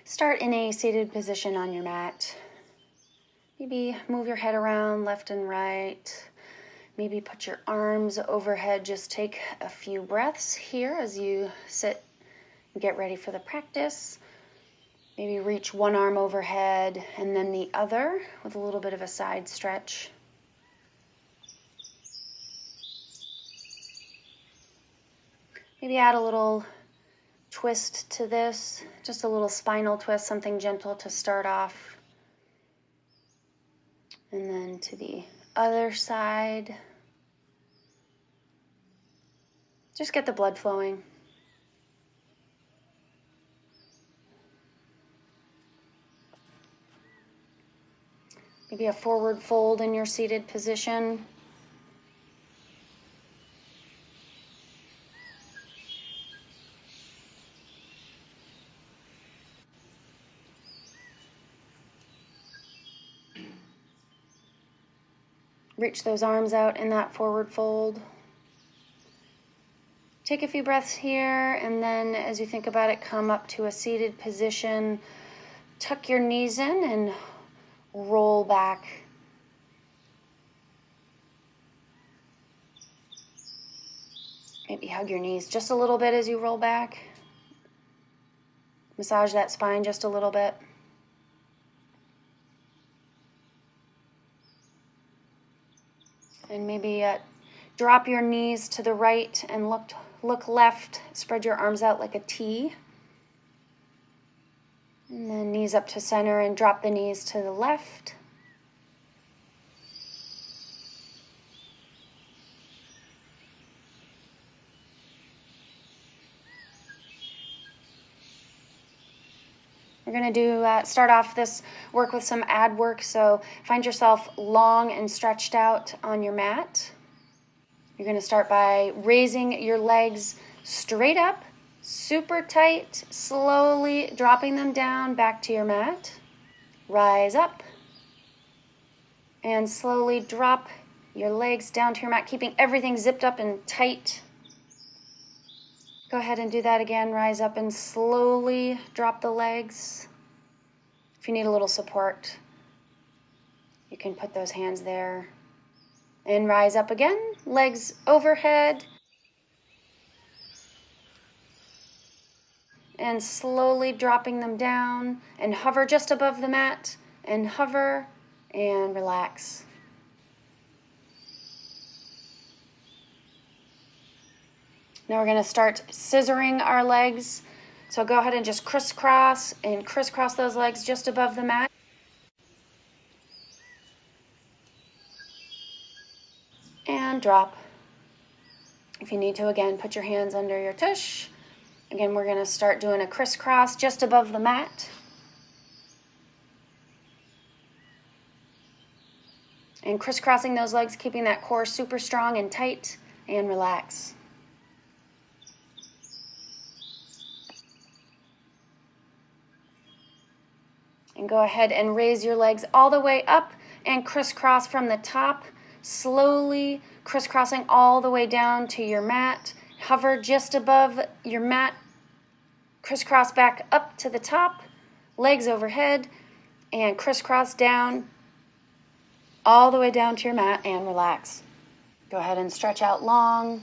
Start in a seated position on your mat. Maybe move your head around left and right. Maybe put your arms overhead. Just take a few breaths here as you sit and get ready for the practice. Maybe reach one arm overhead and then the other with a little bit of a side stretch. Maybe add a little twist to this, just a little spinal twist, something gentle to start off. And then to the other side. Just get the blood flowing. Maybe a forward fold in your seated position. Reach those arms out in that forward fold. Take a few breaths here, and then as you think about it, come up to a seated position. Tuck your knees in and roll back. Maybe hug your knees just a little bit as you roll back. Massage that spine just a little bit. And maybe drop your knees to the right and look left. Spread your arms out like a T. And then knees up to center and drop the knees to the left. We're going to start off this work with some ab work, so find yourself long and stretched out on your mat. You're going to start by raising your legs straight up, super tight, slowly dropping them down back to your mat. Rise up and slowly drop your legs down to your mat, keeping everything zipped up and tight. Go ahead and do that again. Rise up and slowly drop the legs. If you need a little support, you can put those hands there. And rise up again, legs overhead. And slowly dropping them down and hover just above the mat. And hover and relax. Now we're going to start scissoring our legs. So go ahead and just crisscross those legs just above the mat. And drop. If you need to, again, put your hands under your tush. Again, we're going to start doing a crisscross just above the mat. And crisscrossing those legs, keeping that core super strong and tight, and relax. And go ahead and raise your legs all the way up and crisscross from the top, slowly crisscrossing all the way down to your mat. Hover just above your mat, crisscross back up to the top, legs overhead, and crisscross down, all the way down to your mat, and relax. Go ahead and stretch out long,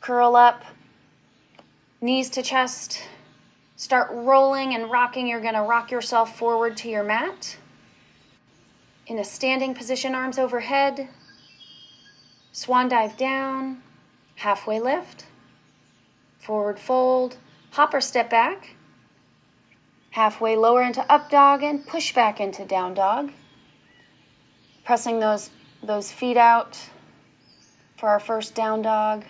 curl up, knees to chest. Start rolling and rocking. You're going to rock yourself forward to your mat. In a standing position, arms overhead. Swan dive down. Halfway lift. Forward fold. Hop or step back. Halfway lower into up dog and push back into down dog. Pressing those feet out for our first down dog.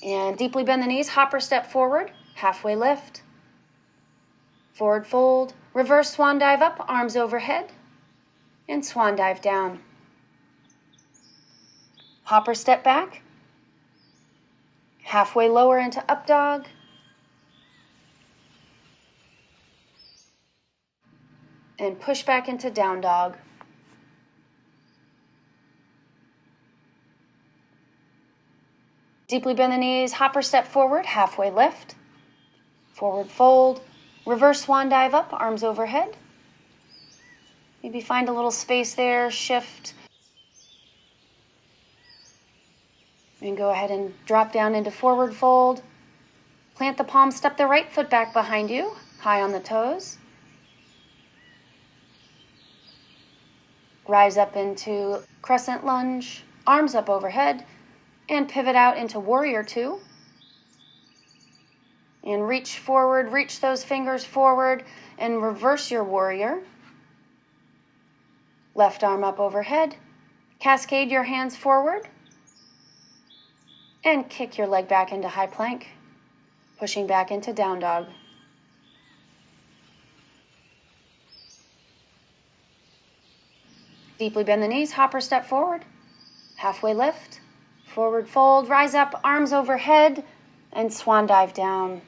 And deeply bend the knees, hopper step forward, halfway lift, forward fold, reverse swan dive up, arms overhead, and swan dive down. Hopper step back, halfway lower into up dog, and push back into down dog. Deeply bend the knees, hopper step forward, halfway lift, forward fold, reverse swan dive up, arms overhead. Maybe find a little space there, shift, and go ahead and drop down into forward fold. Plant the palm, step the right foot back behind you, high on the toes. Rise up into crescent lunge, arms up overhead, and pivot out into warrior two. And reach forward, reach those fingers forward, and reverse your warrior. Left arm up overhead, cascade your hands forward, and kick your leg back into high plank, pushing back into down dog. Deeply bend the knees, hopper step forward, halfway lift, forward fold, rise up, arms overhead, and swan dive down.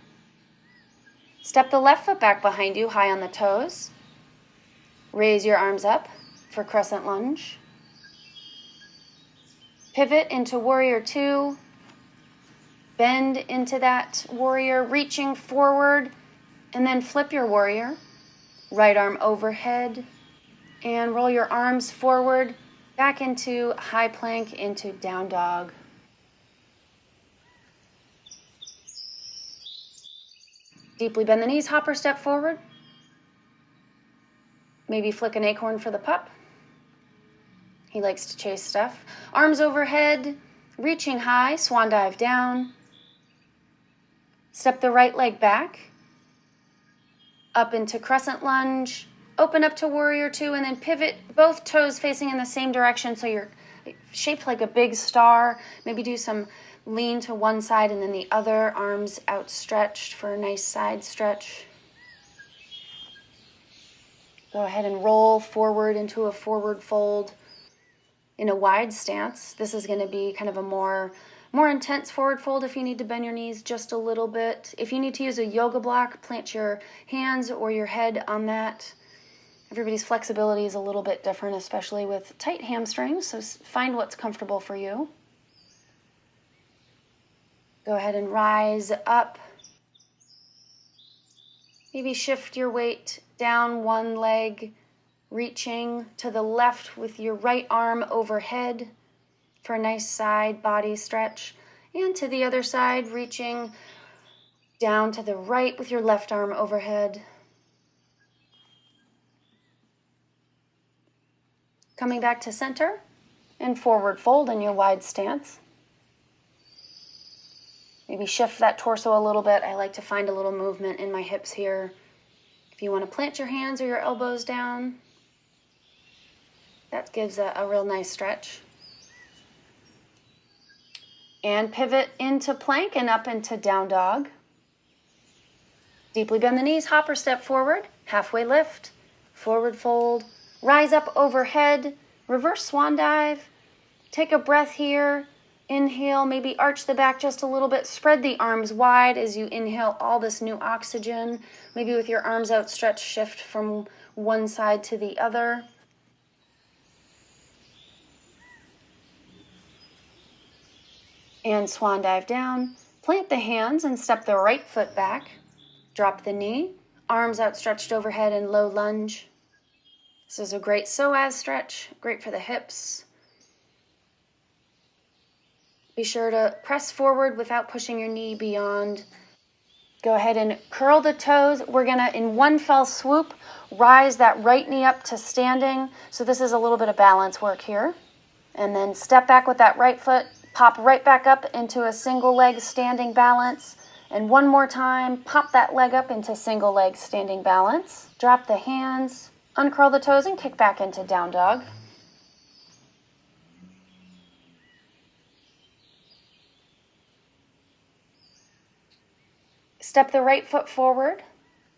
Step the left foot back behind you, high on the toes. Raise your arms up for crescent lunge. Pivot into warrior two. Bend into that warrior, reaching forward, and then flip your warrior. Right arm overhead, and roll your arms forward, back into high plank, into down dog. Deeply bend the knees, hopper step forward. Maybe flick an acorn for the pup. He likes to chase stuff. Arms overhead, reaching high, swan dive down. Step the right leg back, up into crescent lunge, open up to warrior two, and then pivot, both toes facing in the same direction so you're shaped like a big star. Maybe do some lean to one side and then the other, arms outstretched for a nice side stretch. Go ahead and roll forward into a forward fold in a wide stance. This is going to be kind of a more intense forward fold if you need to bend your knees just a little bit. If you need to use a yoga block, plant your hands or your head on that. Everybody's flexibility is a little bit different, especially with tight hamstrings, so find what's comfortable for you. Go ahead and rise up. Maybe shift your weight down one leg, reaching to the left with your right arm overhead for a nice side body stretch, and to the other side, reaching down to the right with your left arm overhead. Coming back to center and forward fold in your wide stance. Maybe shift that torso a little bit. I like to find a little movement in my hips here. If you want to plant your hands or your elbows down, that gives a real nice stretch. And pivot into plank and up into down dog. Deeply bend the knees, hopper step forward, halfway lift, forward fold, rise up overhead, reverse swan dive. Take a breath here. Inhale, maybe arch the back just a little bit. Spread the arms wide as you inhale all this new oxygen. Maybe with your arms outstretched, shift from one side to the other. And swan dive down. Plant the hands and step the right foot back. Drop the knee. Arms outstretched overhead in low lunge. This is a great psoas stretch, great for the hips. Be sure to press forward without pushing your knee beyond. Go ahead and curl the toes. We're going to, in one fell swoop, rise that right knee up to standing. So this is a little bit of balance work here. And then step back with that right foot, pop right back up into a single leg standing balance. And one more time, pop that leg up into single leg standing balance. Drop the hands, uncurl the toes, and kick back into down dog. Step the right foot forward,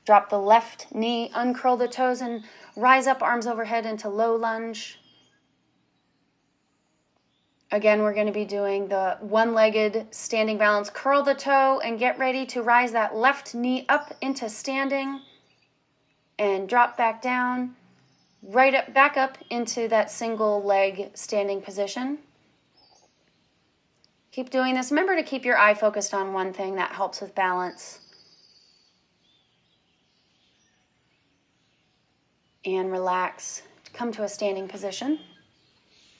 drop the left knee, uncurl the toes, and rise up, arms overhead into low lunge. Again, we're going to be doing the one-legged standing balance. Curl the toe and get ready to rise that left knee up into standing and drop back down, right up, back up into that single leg standing position. Keep doing this. Remember to keep your eye focused on one thing. That helps with balance. And relax. Come to a standing position.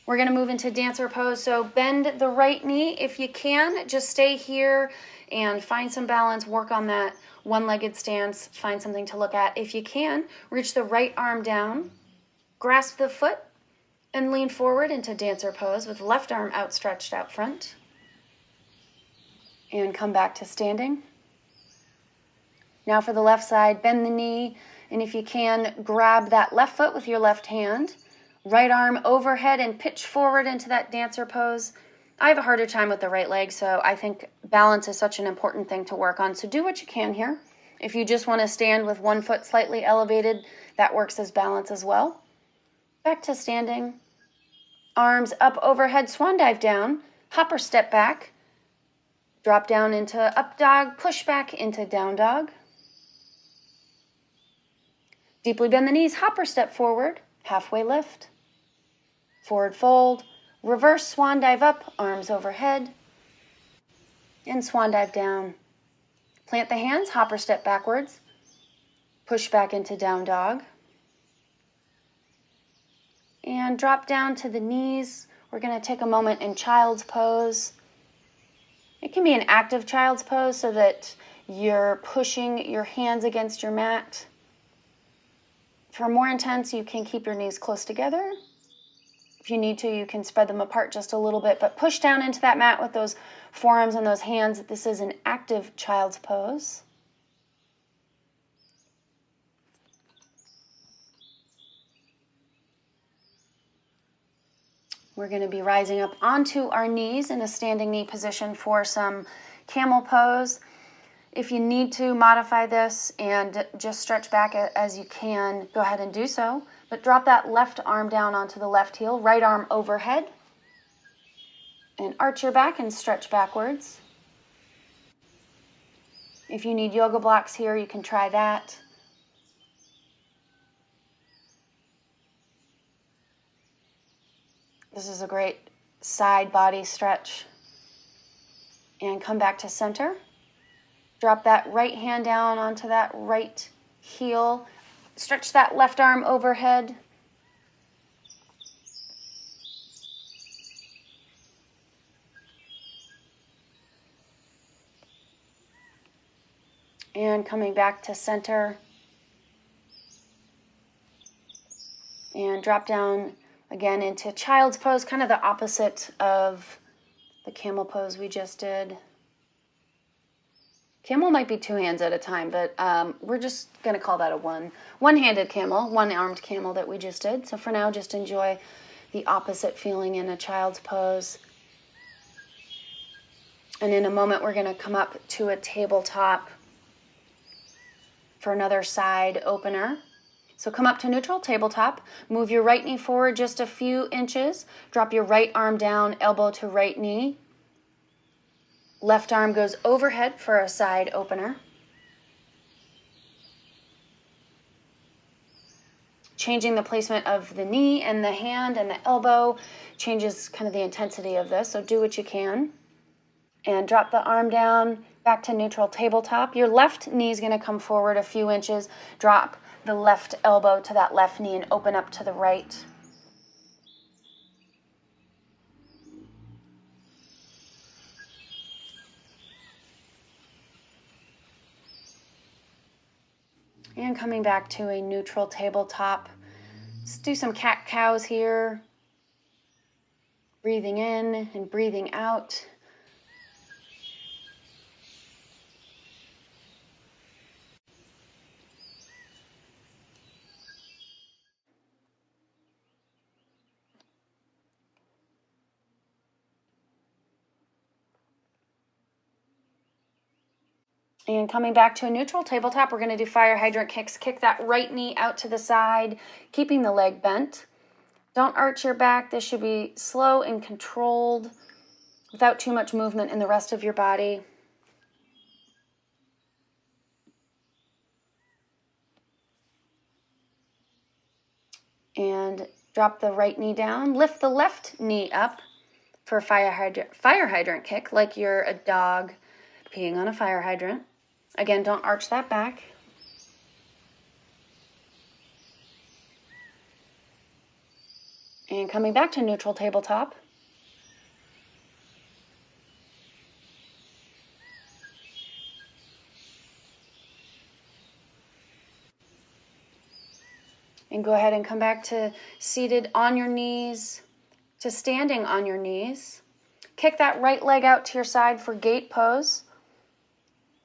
We're going to move into dancer pose. So bend the right knee if you can. Just stay here and find some balance. Work on that one-legged stance. Find something to look at. If you can, reach the right arm down. Grasp the foot and lean forward into dancer pose with left arm outstretched out front. And come back to standing. Now for the left side, bend the knee. And if you can, grab that left foot with your left hand. Right arm overhead and pitch forward into that dancer pose. I have a harder time with the right leg, so I think balance is such an important thing to work on. So do what you can here. If you just want to stand with one foot slightly elevated, that works as balance as well. Back to standing. Arms up overhead, swan dive down, hopper step back. Drop down into up dog, push back into down dog. Deeply bend the knees, hopper step forward, halfway lift. Forward fold, reverse swan dive up, arms overhead, and swan dive down. Plant the hands, hopper step backwards, push back into down dog, and drop down to the knees. We're going to take a moment in child's pose. It can be an active child's pose so that you're pushing your hands against your mat. For more intense, you can keep your knees close together. If you need to, you can spread them apart just a little bit, but push down into that mat with those forearms and those hands. This is an active child's pose. We're going to be rising up onto our knees in a standing knee position for some camel pose. If you need to modify this and just stretch back as you can, go ahead and do so. But drop that left arm down onto the left heel, right arm overhead. And arch your back and stretch backwards. If you need yoga blocks here, you can try that. This is a great side body stretch. And come back to center. Drop that right hand down onto that right heel. Stretch that left arm overhead. And coming back to center. And drop down again into child's pose, kind of the opposite of the camel pose we just did. Camel might be two hands at a time, but we're just going to call that a one-handed camel, one-armed camel that we just did. So for now, just enjoy the opposite feeling in a child's pose. And in a moment, we're going to come up to a tabletop for another side opener. So come up to neutral, tabletop. Move your right knee forward just a few inches. Drop your right arm down, elbow to right knee. Left arm goes overhead for a side opener. Changing the placement of the knee and the hand and the elbow changes kind of the intensity of this, so do what you can. And drop the arm down, back to neutral tabletop. Your left knee is going to come forward a few inches. Drop the left elbow to that left knee and open up to the right. And coming back to a neutral tabletop. Let's do some cat-cows here. Breathing in and breathing out. And coming back to a neutral tabletop, we're going to do fire hydrant kicks. Kick that right knee out to the side, keeping the leg bent. Don't arch your back. This should be slow and controlled without too much movement in the rest of your body. And drop the right knee down. Lift the left knee up for a fire hydrant kick, like you're a dog peeing on a fire hydrant. Again, don't arch that back. And coming back to neutral tabletop. And go ahead and come back to seated on your knees, to standing on your knees. Kick that right leg out to your side for gate pose.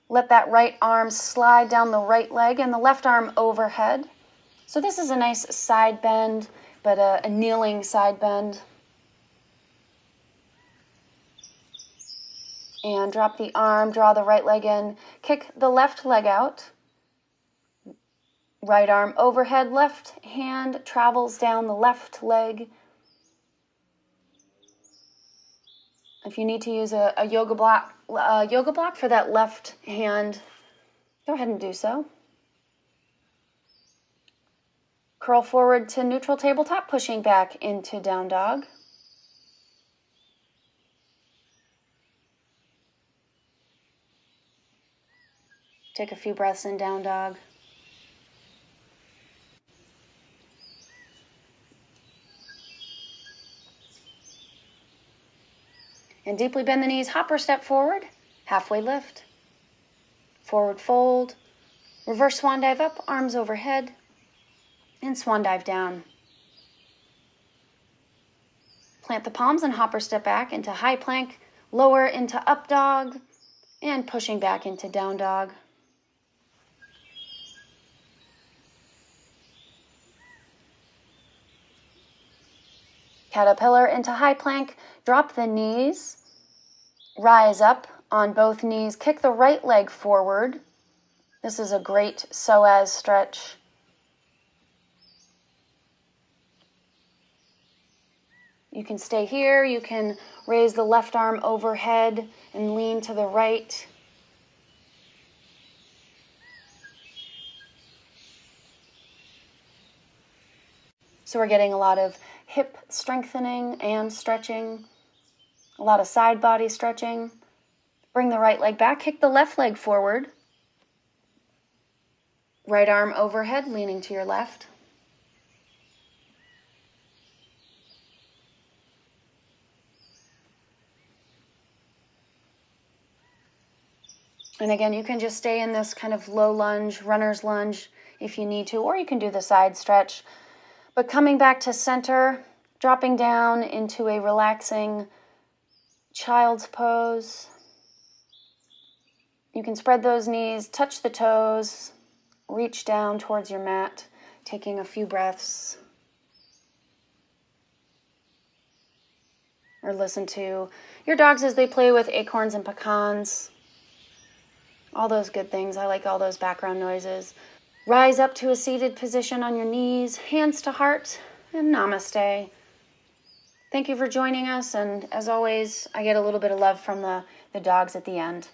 Let that right arm slide down the right leg and the left arm overhead. So this is a nice side bend, but a kneeling side bend. And drop the arm, draw the right leg in. Kick the left leg out. Right arm overhead, left hand travels down the left leg. If you need to use a yoga block for that left hand, go ahead and do so. Curl forward to neutral tabletop, pushing back into down dog. Take a few breaths in down dog. And deeply bend the knees, hopper step forward, halfway lift. Forward fold, reverse swan dive up, arms overhead, and swan dive down. Plant the palms and hopper step back into high plank, lower into up dog, and pushing back into down dog. Caterpillar into high plank, drop the knees, rise up on both knees, kick the right leg forward. This is a great psoas stretch. You can stay here, you can raise the left arm overhead and lean to the right. So we're getting a lot of hip strengthening and stretching, a lot of side body stretching. Bring the right leg back, kick the left leg forward. Right arm overhead, leaning to your left. And again, you can just stay in this kind of low lunge, runner's lunge if you need to, or you can do the side stretch. But coming back to center, dropping down into a relaxing child's pose. You can spread those knees, touch the toes, reach down towards your mat, taking a few breaths. Or listen to your dogs as they play with acorns and pecans. All those good things. I like all those background noises. Rise up to a seated position on your knees, hands to heart, and namaste. Thank you for joining us, and as always, I get a little bit of love from the dogs at the end.